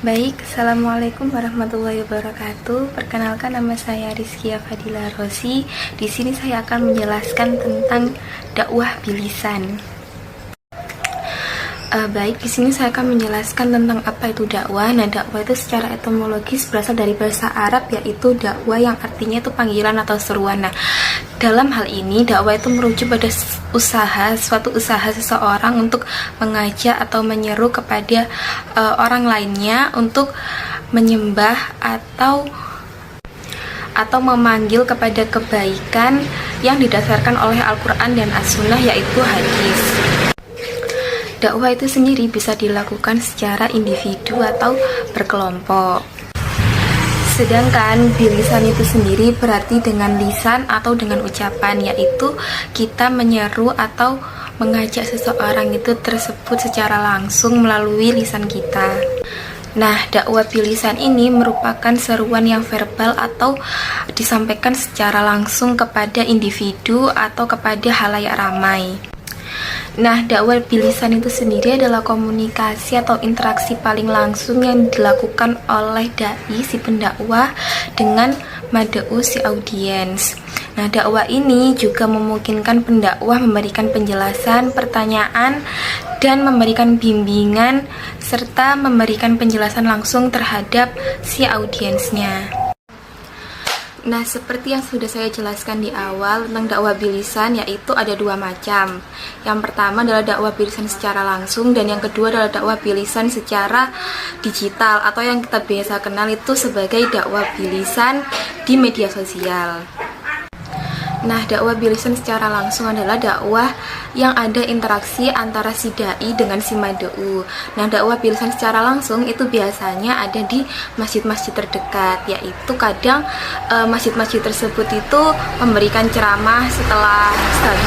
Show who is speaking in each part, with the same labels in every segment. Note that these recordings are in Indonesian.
Speaker 1: Baik, Assalamualaikum warahmatullahi wabarakatuh. Perkenalkan, nama saya Rizkia Fadila Rosi. Di sini saya akan menjelaskan tentang dakwah bilisan. Baik, di sini saya akan menjelaskan tentang apa itu dakwah. Nah, dakwah itu secara etimologis berasal dari bahasa Arab, yaitu dakwah yang artinya itu panggilan atau seruan. Nah, dalam hal ini dakwah itu merujuk pada suatu usaha seseorang untuk mengajak atau menyeru kepada orang lainnya untuk menyembah atau memanggil kepada kebaikan yang didasarkan oleh Al-Quran dan As-Sunnah, yaitu hadis. Dakwah itu sendiri bisa dilakukan secara individu atau berkelompok. Sedangkan bilisan itu sendiri berarti dengan lisan atau dengan ucapan, yaitu kita menyeru atau mengajak seseorang itu tersebut secara langsung melalui lisan kita. Nah, dakwah bilisan ini merupakan seruan yang verbal atau disampaikan secara langsung kepada individu atau kepada halayak ramai. Nah, dakwah bilisan itu sendiri adalah komunikasi atau interaksi paling langsung yang dilakukan oleh dai si pendakwah dengan mad'u si audiens. Nah, dakwah ini juga memungkinkan pendakwah memberikan penjelasan, pertanyaan, dan memberikan bimbingan serta memberikan penjelasan langsung terhadap si audiensnya. Nah, seperti yang sudah saya jelaskan di awal tentang dakwah bilisan, yaitu ada dua macam. Yang pertama adalah dakwah bilisan secara langsung, dan yang kedua adalah dakwah bilisan secara digital atau yang kita biasa kenal itu sebagai dakwah bilisan di media sosial. Nah, dakwah bilisan secara langsung adalah dakwah yang ada interaksi antara si dai dengan si mad'u. Nah, dakwah bilisan secara langsung itu biasanya ada di masjid-masjid terdekat, yaitu kadang masjid-masjid tersebut itu memberikan ceramah setelah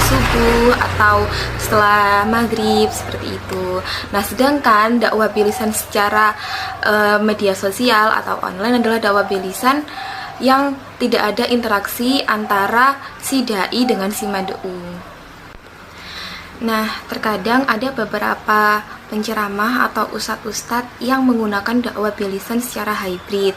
Speaker 1: subuh atau setelah maghrib, seperti itu. Nah, sedangkan dakwah bilisan secara media sosial atau online adalah dakwah bilisan yang tidak ada interaksi antara si dai dengan si mad'u. Nah, terkadang ada beberapa penceramah atau ustadz-ustadz yang menggunakan dakwah bilisan secara hybrid.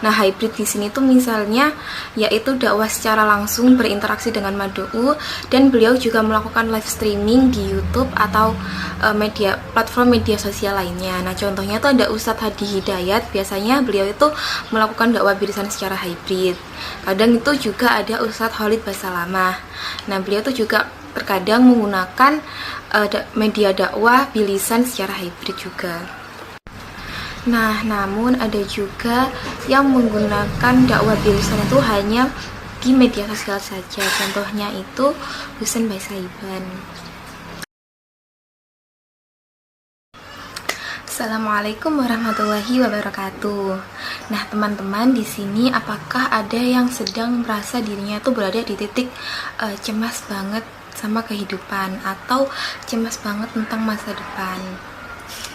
Speaker 1: Nah, hybrid di sini tuh misalnya yaitu dakwah secara langsung berinteraksi dengan mad'u, dan beliau juga melakukan live streaming di YouTube atau platform media sosial lainnya. Nah, contohnya tuh ada Ustadz Hadi Hidayat, biasanya beliau itu melakukan dakwah bilisan secara hybrid. Kadang itu juga ada Ustadz Khalid Basalamah. Nah, beliau tuh juga terkadang menggunakan media dakwah bilisan secara hybrid juga. Nah, namun ada juga yang menggunakan dakwah bilisan itu hanya di media sosial saja. Contohnya itu Husain Baisaiban. Assalamualaikum warahmatullahi wabarakatuh. Nah, teman-teman, di sini apakah ada yang sedang merasa dirinya tuh berada di titik cemas banget sama kehidupan atau cemas banget tentang masa depan?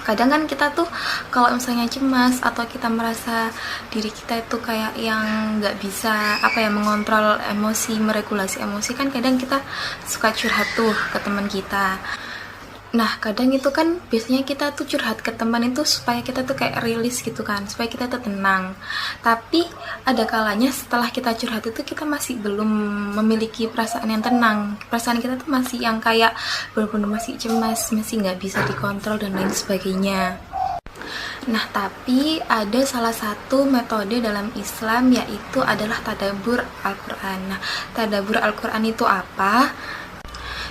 Speaker 1: Kadang kan kita tuh kalau misalnya cemas atau kita merasa diri kita itu kayak yang nggak bisa mengontrol emosi, meregulasi emosi, kan kadang kita suka curhat tuh ke teman kita. Nah, kadang itu kan biasanya kita tuh curhat ke teman itu supaya kita tuh kayak rilis gitu kan, supaya kita tuh tenang. Tapi ada kalanya setelah kita curhat itu kita masih belum memiliki perasaan yang tenang. Perasaan kita tuh masih yang kayak benar-benar masih cemas, masih nggak bisa dikontrol dan lain sebagainya. Nah, tapi ada salah satu metode dalam Islam, yaitu adalah tadabbur Al-Quran. Nah, tadabbur Al-Quran itu apa?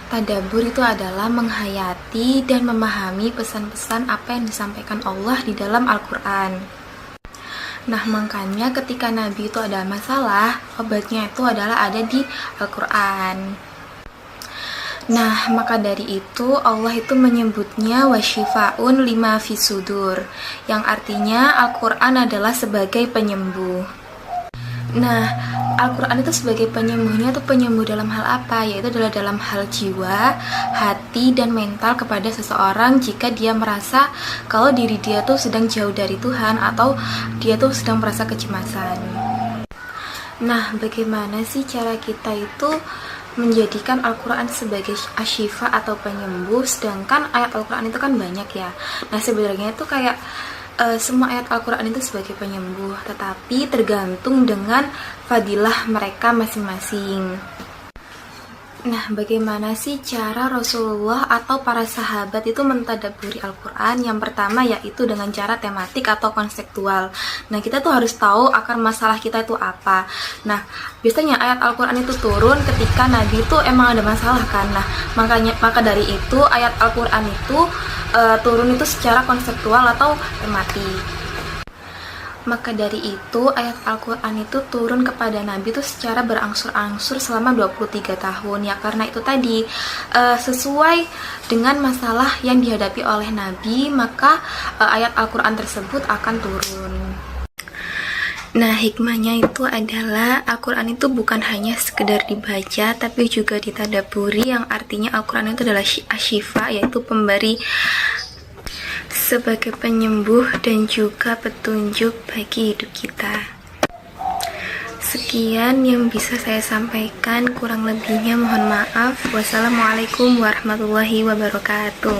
Speaker 1: Tadabbur itu adalah menghayati dan memahami pesan-pesan apa yang disampaikan Allah di dalam Al-Quran. Nah, makanya ketika Nabi itu ada masalah, obatnya itu adalah ada di Al-Quran. Nah, maka dari itu Allah itu menyebutnya wasyifaun lima fisudur, yang artinya Al-Quran adalah sebagai penyembuh. Nah, Al-Quran itu sebagai penyembuhnya, itu penyembuh dalam hal apa? Yaitu adalah dalam hal jiwa, hati, dan mental kepada seseorang jika dia merasa kalau diri dia tuh sedang jauh dari Tuhan atau dia tuh sedang merasa kecemasan. Nah, bagaimana sih cara kita itu menjadikan Al-Quran sebagai asyifa atau penyembuh, sedangkan ayat Al-Quran itu kan banyak ya. Nah, sebenarnya itu kayak Semua ayat Al-Quran itu sebagai penyembuh, tetapi tergantung dengan fadilah mereka masing-masing. Nah, bagaimana sih cara Rasulullah atau para sahabat itu mentadabburi Al-Quran? Yang pertama yaitu dengan cara tematik atau konseptual. Nah, kita tuh harus tahu akar masalah kita itu apa. Nah, biasanya ayat Al-Quran itu turun ketika Nabi itu emang ada masalah kan. Nah, maka dari itu ayat Al-Quran itu turun itu secara konseptual atau tematik. Maka dari itu ayat Al-Quran itu turun kepada Nabi itu secara berangsur-angsur selama 23 tahun ya, karena itu tadi sesuai dengan masalah yang dihadapi oleh Nabi, maka ayat Al-Quran tersebut akan turun. Nah, hikmahnya itu adalah Al-Quran itu bukan hanya sekedar dibaca, tapi juga ditadaburi, yang artinya Al-Quran itu adalah asyifa, yaitu pemberi sebagai penyembuh dan juga petunjuk bagi hidup kita. Sekian yang bisa saya sampaikan, kurang lebihnya mohon maaf. Wassalamualaikum warahmatullahi wabarakatuh.